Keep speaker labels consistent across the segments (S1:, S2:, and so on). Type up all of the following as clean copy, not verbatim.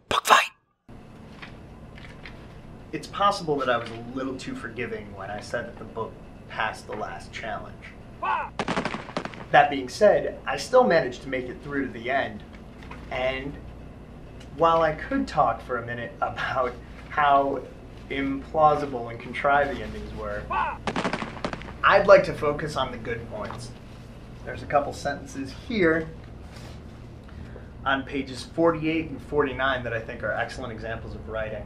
S1: BookFyte!
S2: It's possible that I was a little too forgiving when I said that the book passed the last challenge. That being said, I still managed to make it through to the end, and while I could talk for a minute about how implausible and contrived the endings were, I'd like to focus on the good points. There's a couple sentences here on pages 48 and 49 that I think are excellent examples of writing.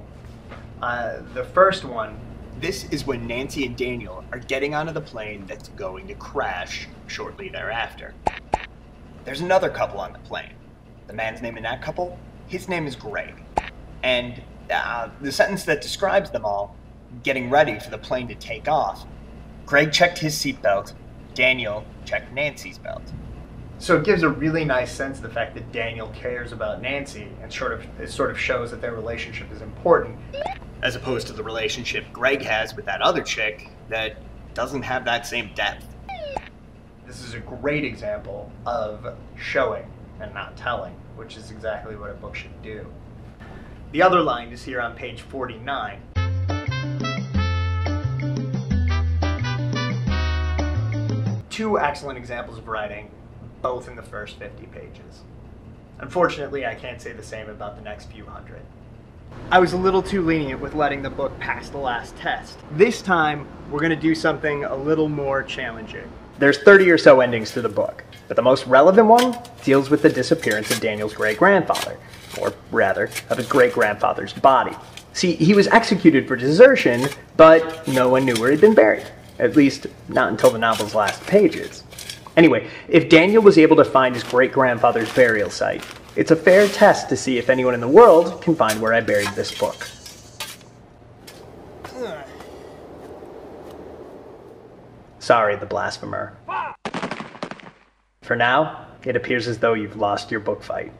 S2: The first one,
S1: This is when Nancy and Daniel are getting onto the plane that's going to crash shortly thereafter. There's another couple on the plane. The man's name in that couple, his name is Greg. And the sentence that describes them all, getting ready for the plane to take off, Greg checked his seatbelt, Daniel checked Nancy's belt.
S2: so it gives a really nice sense of the fact that Daniel cares about Nancy, and it sort of shows that their relationship is important,
S1: As opposed to the relationship Greg has with that other chick that doesn't have that same depth.
S2: This is a great example of showing and not telling, which is exactly what a book should do. The other line is here on page 49. Two excellent examples of writing, both in the first 50 pages. Unfortunately, I can't say the same about the next few hundred. I was a little too lenient with letting the book pass the last test. This time, we're going to do something a little more challenging. There's 30 or so endings to the book, but the most relevant one deals with the disappearance of Daniel's great-grandfather, or rather, of his great-grandfather's body. See, he was executed for desertion, but no one knew where he'd been buried, at least not until the novel's last pages. Anyway, if Daniel was able to find his great-grandfather's burial site, it's a fair test to see if anyone in the world can find where I buried this book. Sorry, the Blasphemer. For now, it appears as though you've lost your book fight.